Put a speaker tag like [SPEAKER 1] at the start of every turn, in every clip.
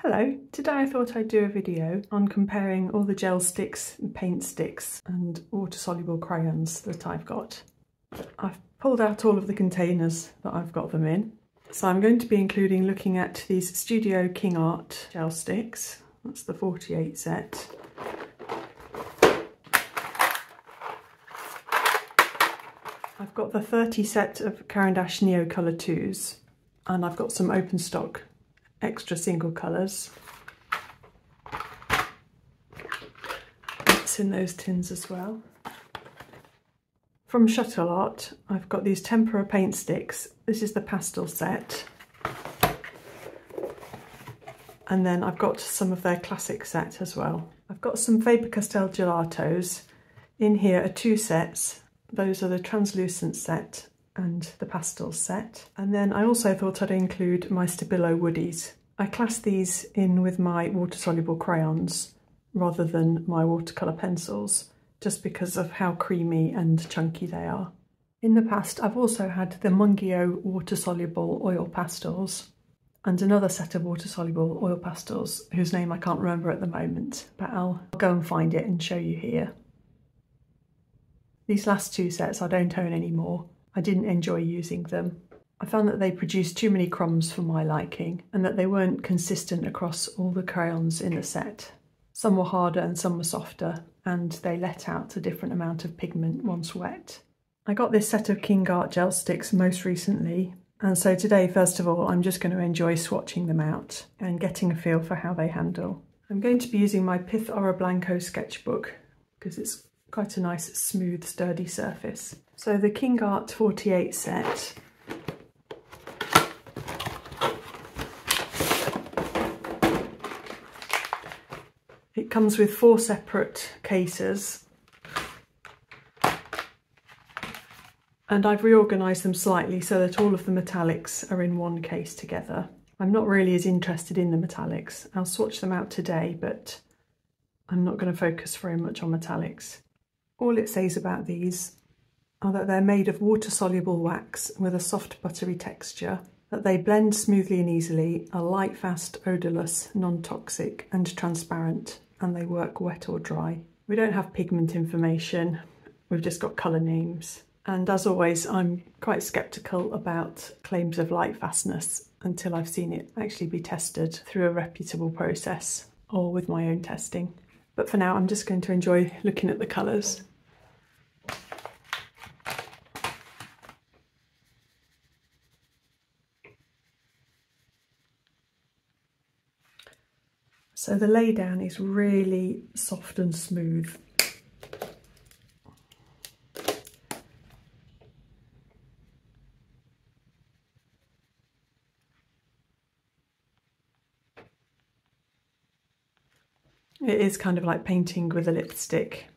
[SPEAKER 1] Hello, today I thought I'd do a video on comparing all the gel sticks, paint sticks and water-soluble crayons that I've got. I've pulled out all of the containers that I've got them in. So I'm going to be including looking at these Studio KingArt gel sticks. That's the 48 set. I've got the 30 set of Caran Neocolor 2s, and I've got some open stock extra single colours. It's in those tins as well. From Shuttle Art, I've got these Tempera paint sticks. This is the pastel set. And then I've got some of their classic set as well. I've got some Faber-Castell Gelatos. In here are two sets. Those are the translucent set and the Pastels set. And then I also thought I'd include my Stabilo woodies. I class these in with my water-soluble crayons rather than my watercolour pencils, just because of how creamy and chunky they are. In the past I've also had the Mungyo water-soluble oil pastels and another set of water-soluble oil pastels whose name I can't remember at the moment, but I'll go and find it and show you here. These last two sets I don't own anymore. I didn't enjoy using them. I found that they produced too many crumbs for my liking and that they weren't consistent across all the crayons in the set. Some were harder and some were softer, and they let out a different amount of pigment once wet. I got this set of KingArt gel sticks most recently, and so today first of all I'm just going to enjoy swatching them out and getting a feel for how they handle. I'm going to be using my Pith Oroblanco sketchbook because it's quite a nice smooth sturdy surface. So the KingArt 48 set. It comes with 4 separate cases, and I've reorganised them slightly so that all of the metallics are in one case together. I'm not really as interested in the metallics. I'll swatch them out today, but I'm not going to focus very much on metallics. All it says about these are that they're made of water-soluble wax with a soft buttery texture, that they blend smoothly and easily, are light, fast, odourless, non-toxic and transparent, and they work wet or dry. We don't have pigment information, we've just got colour names. And as always, I'm quite sceptical about claims of light fastness until I've seen it actually be tested through a reputable process or with my own testing. But for now, I'm just going to enjoy looking at the colours. So the laydown is really soft and smooth. It is kind of like painting with a lipstick.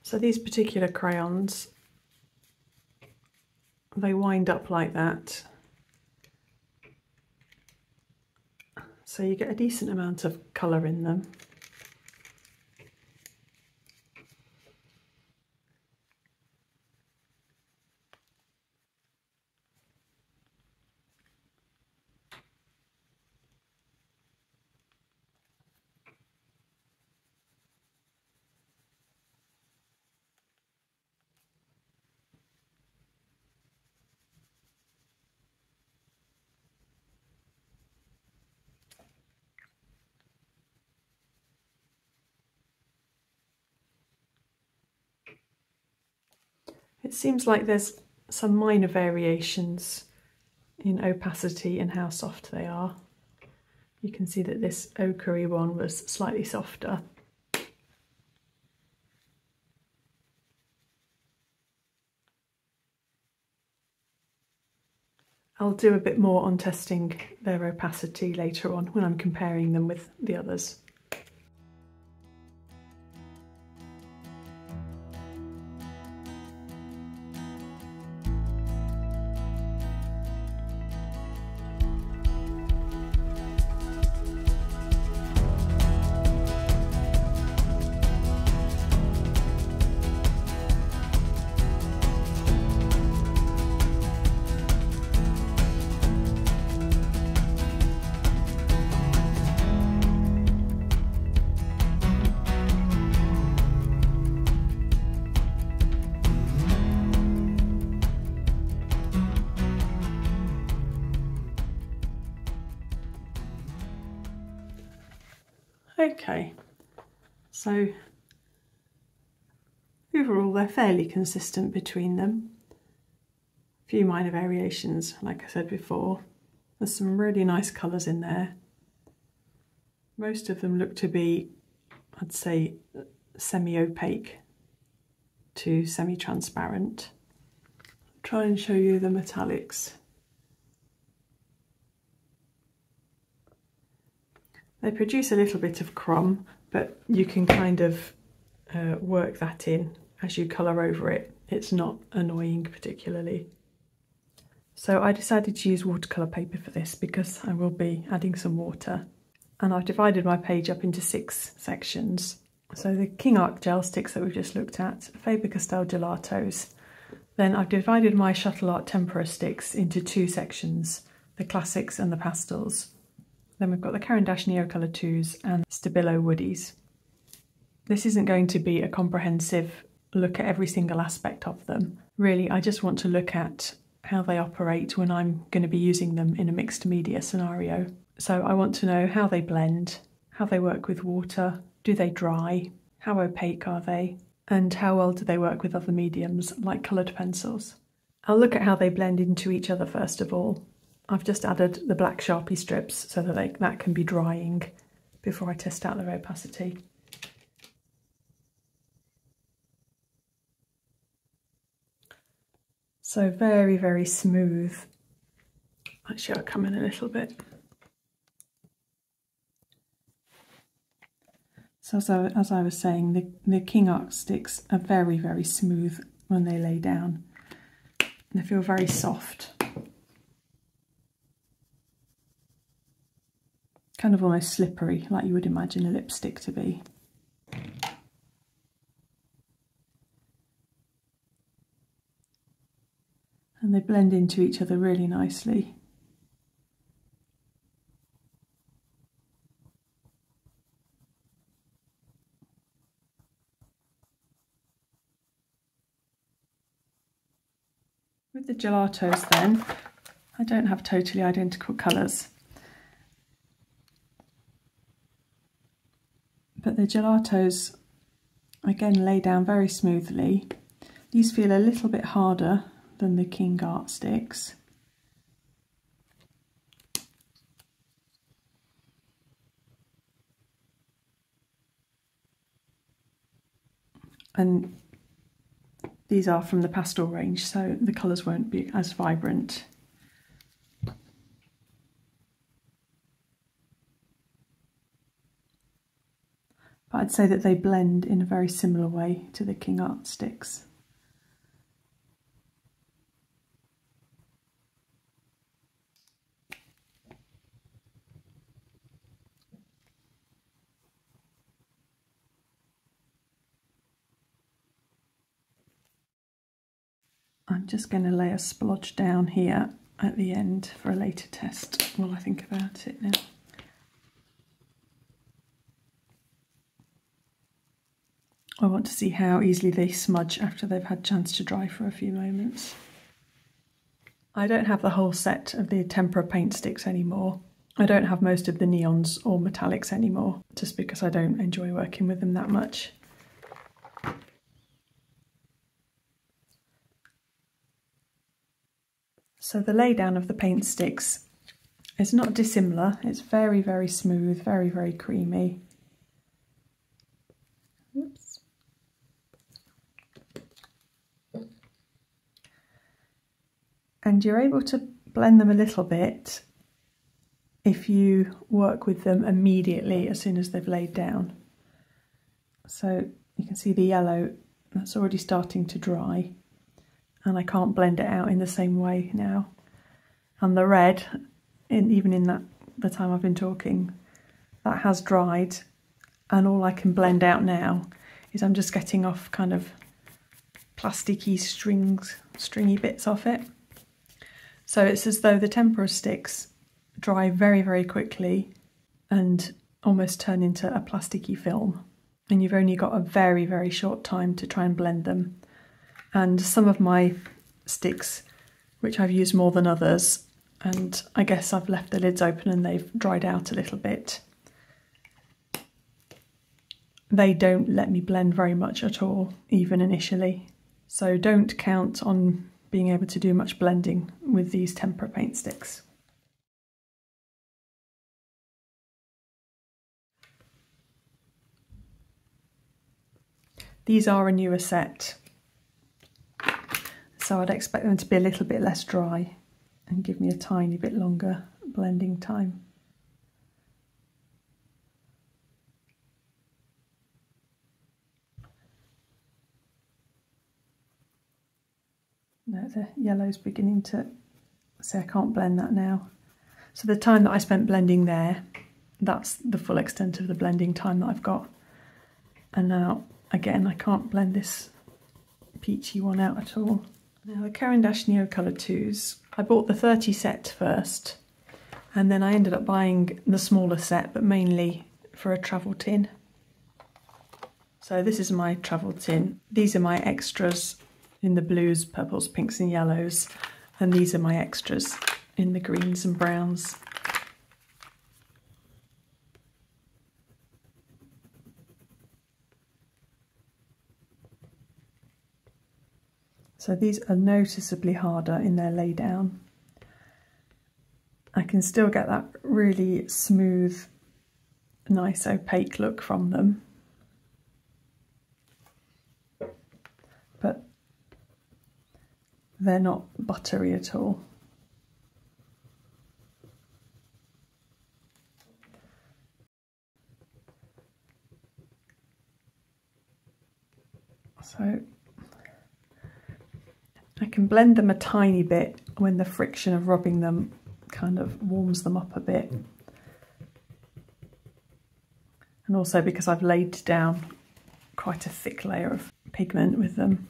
[SPEAKER 1] So these particular crayons, they wind up like that. So you get a decent amount of colour in them. It seems like there's some minor variations in opacity and how soft they are. You can see that this ochre-y one was slightly softer. I'll do a bit more on testing their opacity later on when I'm comparing them with the others. Okay, so overall they're fairly consistent between them. A few minor variations, like I said before. There's some really nice colours in there. Most of them look to be, I'd say, semi-opaque to semi-transparent. Try and show you the metallics. They produce a little bit of crumb, but you can kind of work that in as you colour over it. It's not annoying particularly. So I decided to use watercolour paper for this because I will be adding some water. And I've divided my page up into 6 sections. So the KingArt gel sticks that we've just looked at, Faber-Castell Gelatos. Then I've divided my Shuttle Art Tempera sticks into 2 sections, the classics and the pastels. Then we've got the Caran Neocolor 2s and Stabilo woodies. This isn't going to be a comprehensive look at every single aspect of them. Really, I just want to look at how they operate when I'm going to be using them in a mixed media scenario. So I want to know how they blend, how they work with water, do they dry, how opaque are they, and how well do they work with other mediums like coloured pencils. I'll look at how they blend into each other first of all. I've just added the black Sharpie strips so that that can be drying before I test out their opacity. So very, very smooth. Actually, I'll come in a little bit. So as I was saying, the KingArt sticks are very, very smooth when they lay down. They feel very soft. Kind of almost slippery, like you would imagine a lipstick to be. And they blend into each other really nicely. With the gelatos then, I don't have totally identical colours. But the gelatos, again, lay down very smoothly. These feel a little bit harder than the KingArt sticks. And these are from the pastel range, so the colours won't be as vibrant. But I'd say that they blend in a very similar way to the KingArt sticks. I'm just going to lay a splodge down here at the end for a later test while I think about it now. I want to see how easily they smudge after they've had a chance to dry for a few moments. I don't have the whole set of the Tempera paint sticks anymore. I don't have most of the neons or metallics anymore, just because I don't enjoy working with them that much. So the laydown of the paint sticks is not dissimilar. It's very, very smooth, very, very creamy. Oops. And you're able to blend them a little bit if you work with them immediately as soon as they've laid down. So you can see the yellow, that's already starting to dry. And I can't blend it out in the same way now. And the red, even in the time I've been talking, that has dried, and all I can blend out now is I'm just getting off kind of plasticky stringy bits off it. So it's as though the Tempera sticks dry very, very quickly and almost turn into a plasticky film. And you've only got a very, very short time to try and blend them. And some of my sticks, which I've used more than others, and I guess I've left the lids open and they've dried out a little bit. they don't let me blend very much at all, even initially. So don't count on being able to do much blending with these Tempera paint sticks. These are a newer set, so I'd expect them to be a little bit less dry and give me a tiny bit longer blending time. No, the yellow's beginning to say I can't blend that now. So the time that I spent blending there, that's the full extent of the blending time that I've got. And now, again, I can't blend this peachy one out at all. Now the Caran Neocolor 2s, I bought the 30 set first, and then I ended up buying the smaller set, but mainly for a travel tin. So this is my travel tin. These are my extras in the blues, purples, pinks and yellows, and these are my extras in the greens and browns. So these are noticeably harder in their laydown. I can still get that really smooth, nice opaque look from them. But they're not buttery at all. So I can blend them a tiny bit when the friction of rubbing them kind of warms them up a bit. And also because I've laid down quite a thick layer of pigment with them.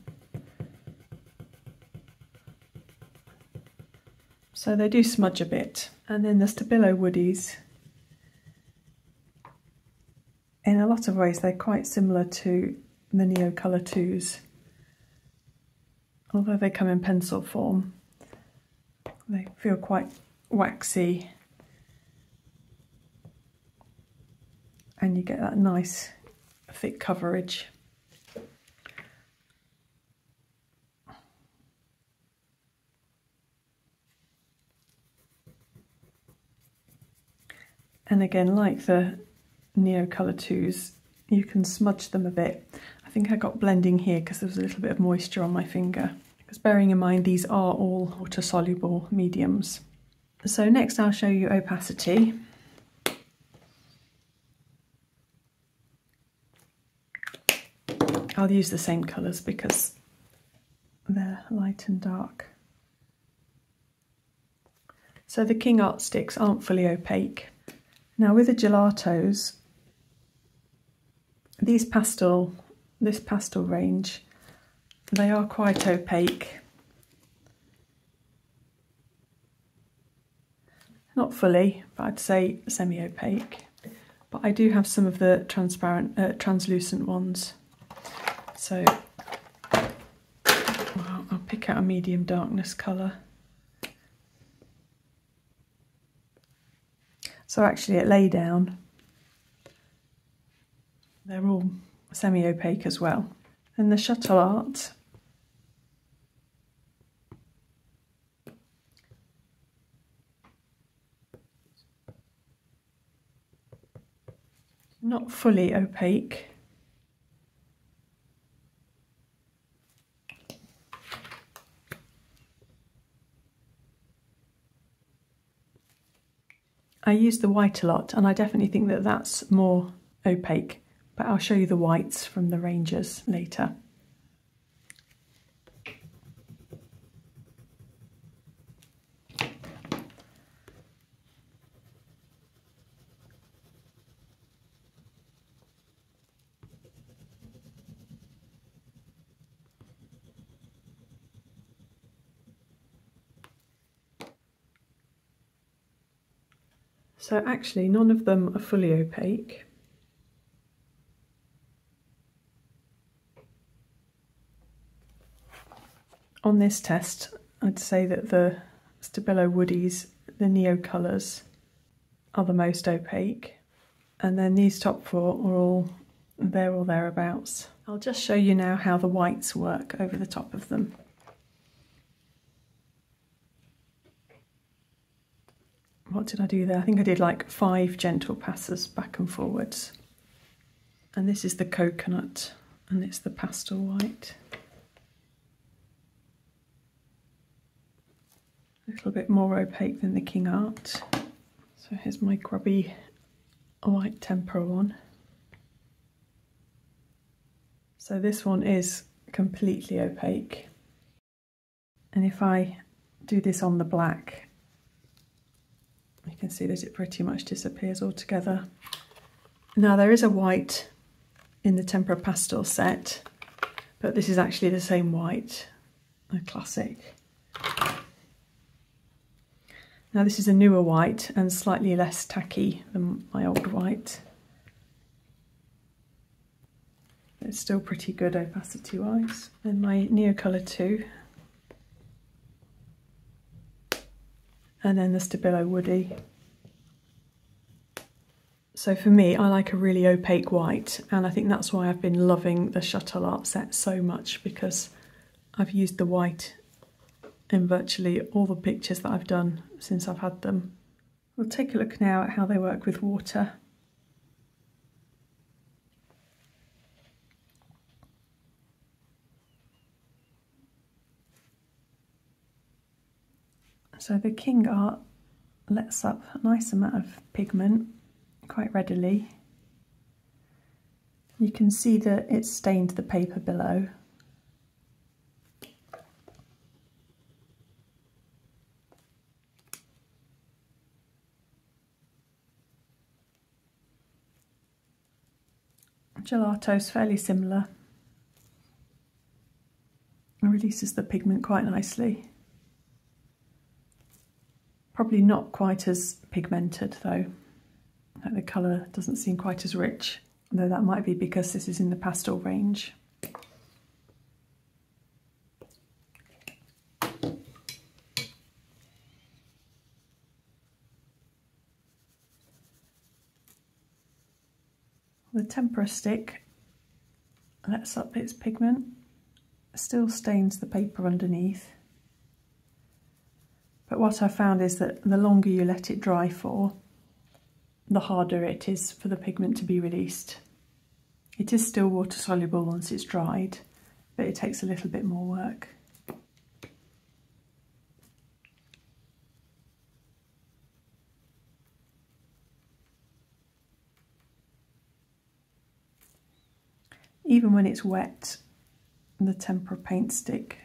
[SPEAKER 1] So they do smudge a bit. And then the Stabilo woodies, in a lot of ways they're quite similar to the Neocolor 2s. Although they come in pencil form, they feel quite waxy, and you get that nice thick coverage. And again, like the Neocolor 2s, you can smudge them a bit. I think I got blending here because there was a little bit of moisture on my finger. Because bearing in mind these are all water-soluble mediums. So next I'll show you opacity. I'll use the same colours because they're light and dark. So the KingArt sticks aren't fully opaque. Now with the gelatos, this pastel range, they are quite opaque. Not fully, but I'd say semi-opaque. But I do have some of the transparent, translucent ones. So I'll pick out a medium darkness colour. So actually at laydown, they're all semi-opaque as well. And the Shuttle art, not fully opaque. I use the white a lot, and I definitely think that that's more opaque, but I'll show you the whites from the ranges later. So actually none of them are fully opaque. On this test, I'd say that the Stabilo woodies, the Neocolors, are the most opaque. And then these top four are all there or thereabouts. I'll just show you now how the whites work over the top of them. What did I do there? I think I did like 5 gentle passes back and forwards. And this is the coconut and it's the pastel white. A little bit more opaque than the KingArt. So here's my grubby white tempera one. So this one is completely opaque. And if I do this on the black, you can see that it pretty much disappears altogether. Now there is a white in the Tempera pastel set, but this is actually the same white, a classic. Now this is a newer white and slightly less tacky than my old white. It's still pretty good opacity wise. Then my Neocolor 2. And then the Stabilo Woody. So for me, I like a really opaque white, and I think that's why I've been loving the Shuttle art set so much, because I've used the white in virtually all the pictures that I've done since I've had them. We'll take a look now at how they work with water. So the KingArt lets up a nice amount of pigment quite readily. You can see that it's stained the paper below. Gelato's fairly similar. It releases the pigment quite nicely. Probably not quite as pigmented though. Like the colour doesn't seem quite as rich, though that might be because this is in the pastel range. The tempera stick lets up its pigment, still stains the paper underneath. But what I found is that the longer you let it dry for, the harder it is for the pigment to be released. It is still water soluble once it's dried, but it takes a little bit more work. Even when it's wet, the tempera paint stick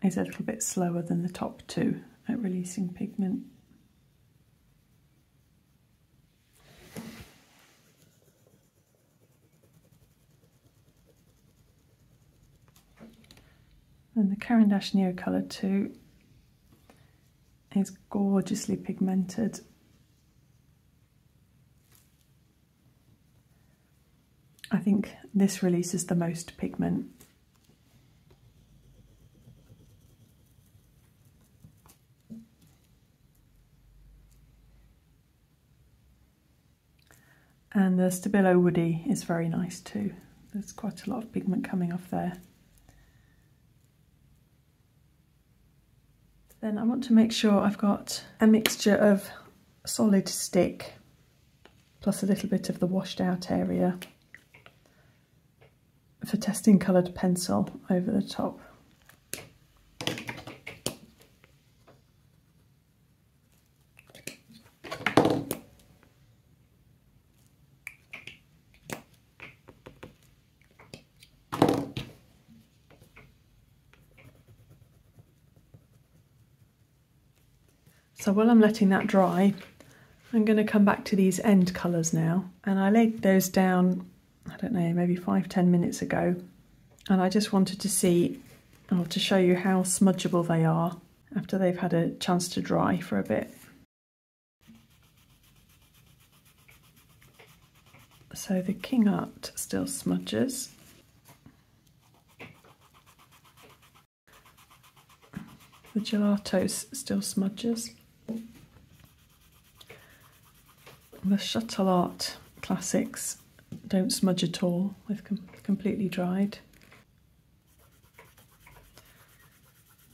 [SPEAKER 1] is a little bit slower than the top two at releasing pigment. And the Caran Neocolor 2 is gorgeously pigmented. I think this releases the most pigment. And the Stabilo Woody is very nice too. There's quite a lot of pigment coming off there. Then I want to make sure I've got a mixture of solid stick plus a little bit of the washed out area for testing coloured pencil over the top. So while I'm letting that dry, I'm going to come back to these end colours now. And I laid those down, I don't know, maybe 5-10 minutes ago. And I just wanted to see, or to show you how smudgeable they are after they've had a chance to dry for a bit. So the KingArt still smudges. The Gelatos still smudges. The Shuttle Art Classics don't smudge at all. They've completely dried.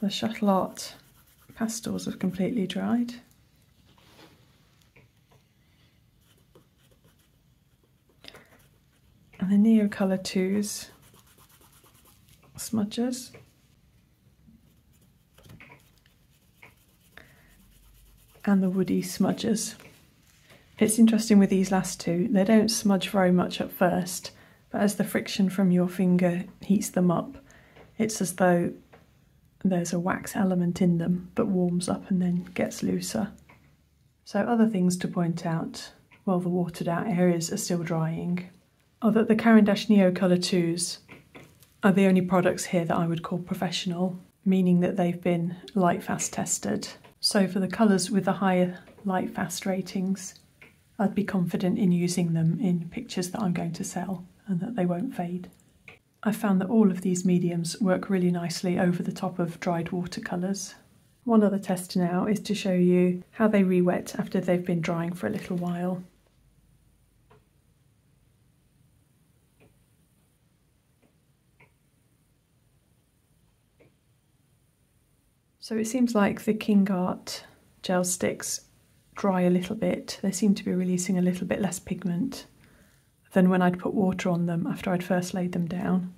[SPEAKER 1] The Shuttle Art pastels have completely dried. And the Neocolor 2's smudgers. And the woody smudgers. It's interesting with these last two, they don't smudge very much at first, but as the friction from your finger heats them up, it's as though there's a wax element in them that warms up and then gets looser. So other things to point out while the watered out areas are still drying are that the Caran Neocolor 2's are the only products here that I would call professional, meaning that they've been light fast tested. So for the colours with the higher light fast ratings, I'd be confident in using them in pictures that I'm going to sell and that they won't fade. I've found that all of these mediums work really nicely over the top of dried watercolours. One other test now is to show you how they re-wet after they've been drying for a little while. So it seems like the KingArt gel sticks dry a little bit. They seem to be releasing a little bit less pigment than when I'd put water on them after I'd first laid them down.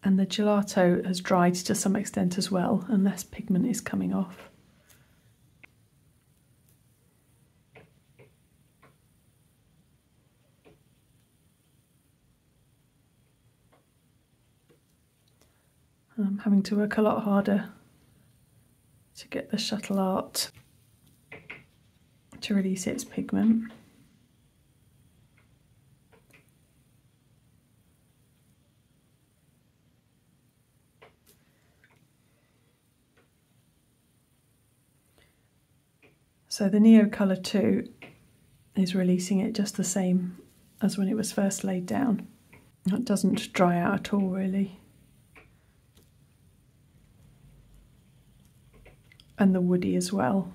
[SPEAKER 1] And the gelato has dried to some extent as well, and less pigment is coming off. I'm having to work a lot harder to get the Shuttle Art to release its pigment. So the Neocolor 2 is releasing it just the same as when it was first laid down. It doesn't dry out at all really. And the woody as well.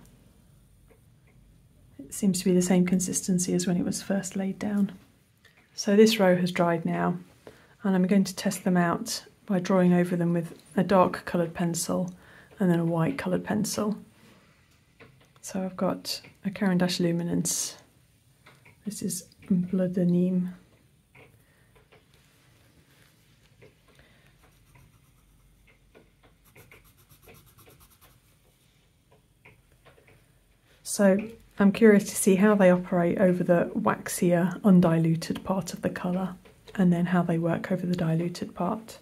[SPEAKER 1] It seems to be the same consistency as when it was first laid down. So this row has dried now, and I'm going to test them out by drawing over them with a dark coloured pencil and then a white coloured pencil. So I've got a Caran Luminance. This is Bleu de Nîmes. So I'm curious to see how they operate over the waxier, undiluted part of the colour, and then how they work over the diluted part.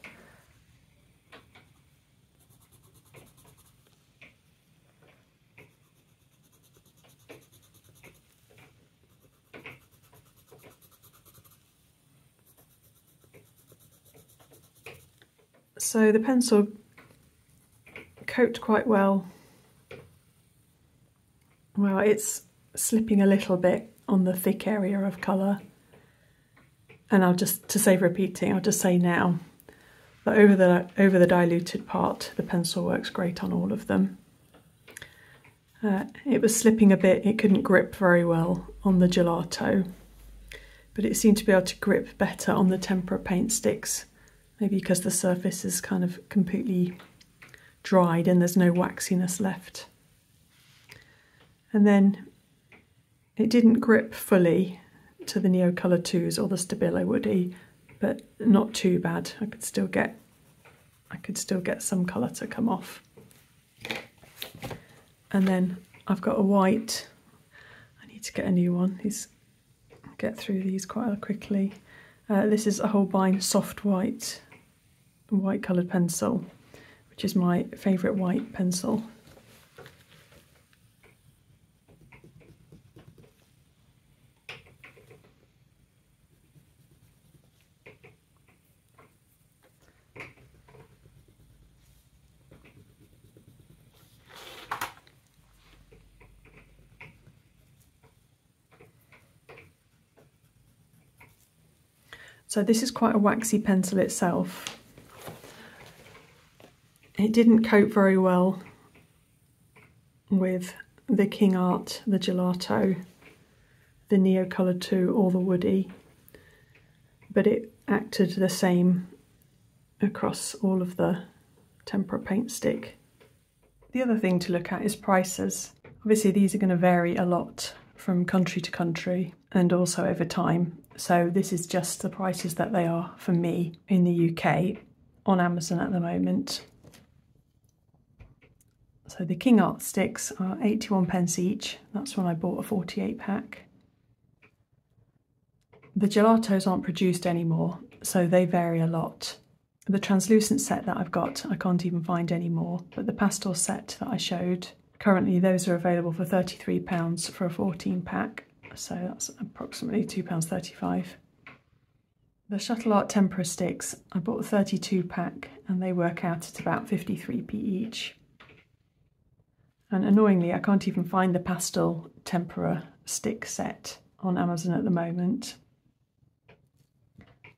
[SPEAKER 1] So the pencil coat quite well. Well, it's slipping a little bit on the thick area of colour, and I'll just, to save repeating, I'll just say now that over the diluted part, the pencil works great on all of them. It was slipping a bit, it couldn't grip very well on the gelato, but it seemed to be able to grip better on the Tempera paint sticks, maybe because the surface is kind of completely dried and there's no waxiness left. And then it didn't grip fully to the Neocolor 2's or the Stabilo woody, but not too bad. I could still get some colour to come off. And then I've got a white. I need to get a new one. Get through these quite quickly. This is a Holbein soft white coloured pencil, which is my favourite white pencil. So this is quite a waxy pencil itself. It didn't coat very well with the KingArt, the Gelato, the Neocolor 2 or the Woody, but it acted the same across all of the Tempera paint stick. The other thing to look at is prices. Obviously these are going to vary a lot from country to country and also over time, so this is just the prices that they are for me in the UK on Amazon at the moment. So the KingArt sticks are 81p each. That's when I bought a 48 pack. The gelatos aren't produced anymore, so they vary a lot. The translucent set that I've got, I can't even find anymore, but the pastel set that I showed, currently those are available for £33 for a 14 pack, so that's approximately £2.35. The Shuttle Art Tempera sticks, I bought a 32 pack and they work out at about 53p each. And annoyingly, I can't even find the pastel tempera stick set on Amazon at the moment.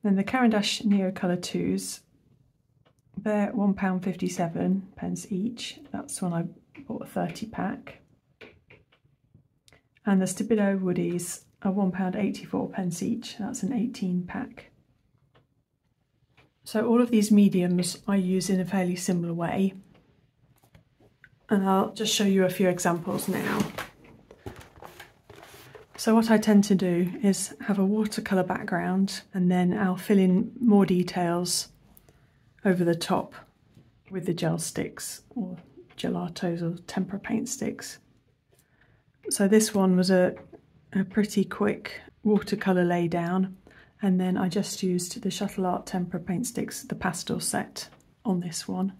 [SPEAKER 1] Then the Caran Neocolor 2s, they're £1.57 each. That's when I bought a 30 pack. And the Stabilo Woodies are £1.84 each. That's an 18 pack. So all of these mediums I use in a fairly similar way. And I'll just show you a few examples now. So what I tend to do is have a watercolour background and then I'll fill in more details over the top with the gel sticks or gelatos or tempera paint sticks. So this one was a pretty quick watercolour lay down, and then I just used the Shuttle Art Tempera paint sticks, the pastel set, on this one.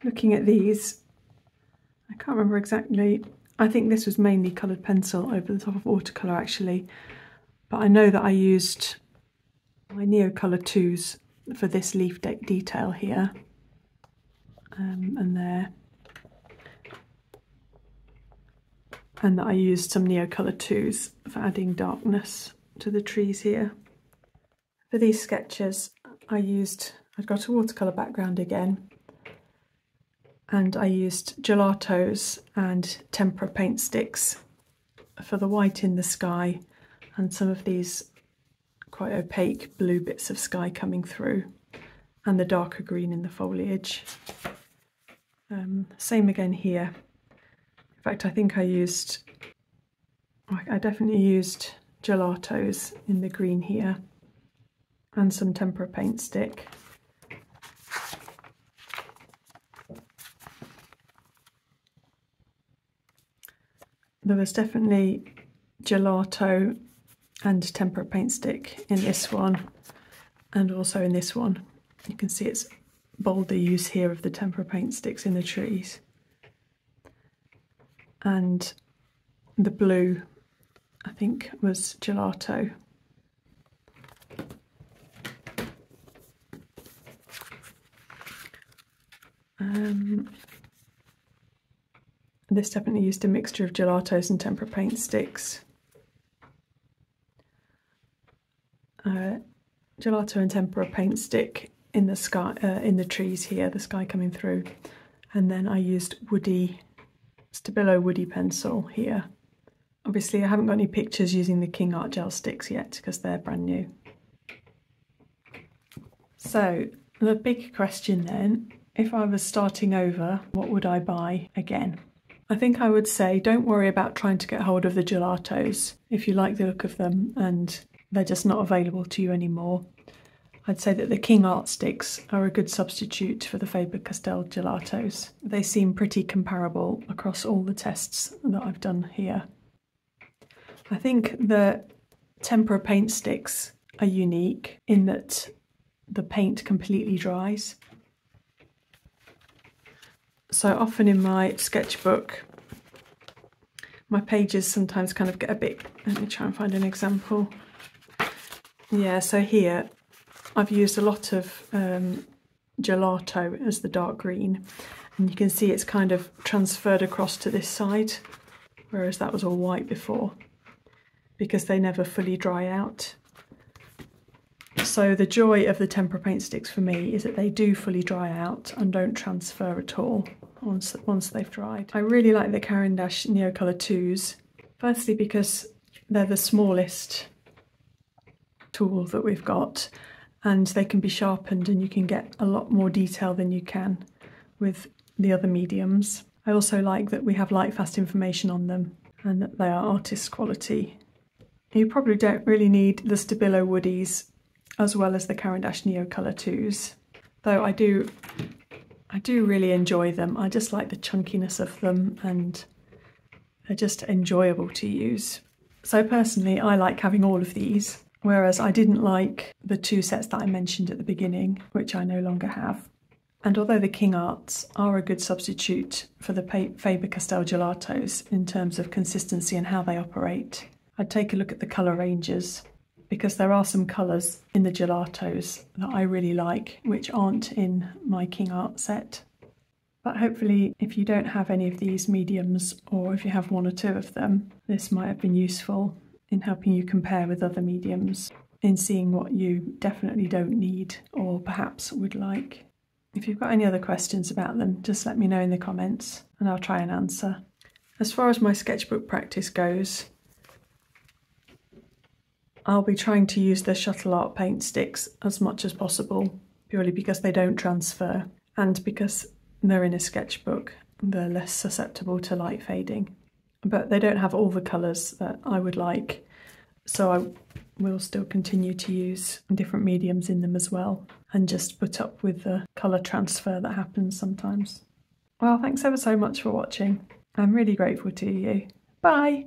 [SPEAKER 1] Looking at these, I can't remember exactly, I think this was mainly coloured pencil over the top of watercolour actually, but I know that I used my Neocolor 2s for this leaf detail here and there, and that I used some Neocolor 2s for adding darkness to the trees here. For these sketches I've got a watercolour background again, and I used gelatos and tempera paint sticks for the white in the sky and some of these quite opaque blue bits of sky coming through, and the darker green in the foliage. Same again here. In fact, I think I definitely used gelatos in the green here and some tempera paint stick. There was definitely gelato and tempera paint stick in this one and also in this one. You can see it's bolder use here of the tempera paint sticks in the trees. And the blue, I think, was gelato. This definitely used a mixture of gelatos and tempera paint sticks. Gelato and tempera paint stick in the sky, in the trees here, the sky coming through, and then I used Stabilo Woody pencil here. Obviously I haven't got any pictures using the KingArt gel sticks yet because they're brand new. So the big question then, if I was starting over, what would I buy again? I think I would say don't worry about trying to get hold of the gelatos if you like the look of them and they're just not available to you anymore. I'd say that the KingArt sticks are a good substitute for the Faber-Castell Gelatos. They seem pretty comparable across all the tests that I've done here. I think the tempera paint sticks are unique in that the paint completely dries. So often in my sketchbook, my pages sometimes kind of get a bit, let me try and find an example. Yeah, so here I've used a lot of gelato as the dark green, and you can see it's kind of transferred across to this side, whereas that was all white before, because they never fully dry out. So the joy of the Tempera paint sticks for me is that they do fully dry out and don't transfer at all once they've dried. I really like the Caran Neocolor 2s, firstly because they're the smallest tool that we've got, and they can be sharpened and you can get a lot more detail than you can with the other mediums. I also like that we have light fast information on them and that they are artist quality. You probably don't really need the Stabilo woodies as well as the Caran Neocolor 2s, though I do really enjoy them. I just like the chunkiness of them and they're just enjoyable to use. So personally, I like having all of these, whereas I didn't like the 2 sets that I mentioned at the beginning, which I no longer have. And although the KingArts are a good substitute for the Faber-Castell Gelatos in terms of consistency and how they operate, I'd take a look at the colour ranges, because there are some colours in the gelatos that I really like, which aren't in my KingArt set. But hopefully, if you don't have any of these mediums, or if you have 1 or 2 of them, this might have been useful in helping you compare with other mediums, in seeing what you definitely don't need or perhaps would like. If you've got any other questions about them, just let me know in the comments and I'll try and answer. As far as my sketchbook practice goes, I'll be trying to use the Shuttle art paint sticks as much as possible, purely because they don't transfer and because they're in a sketchbook, they're less susceptible to light fading. But they don't have all the colours that I would like, so I will still continue to use different mediums in them as well and just put up with the colour transfer that happens sometimes. Well, thanks ever so much for watching. I'm really grateful to you. Bye!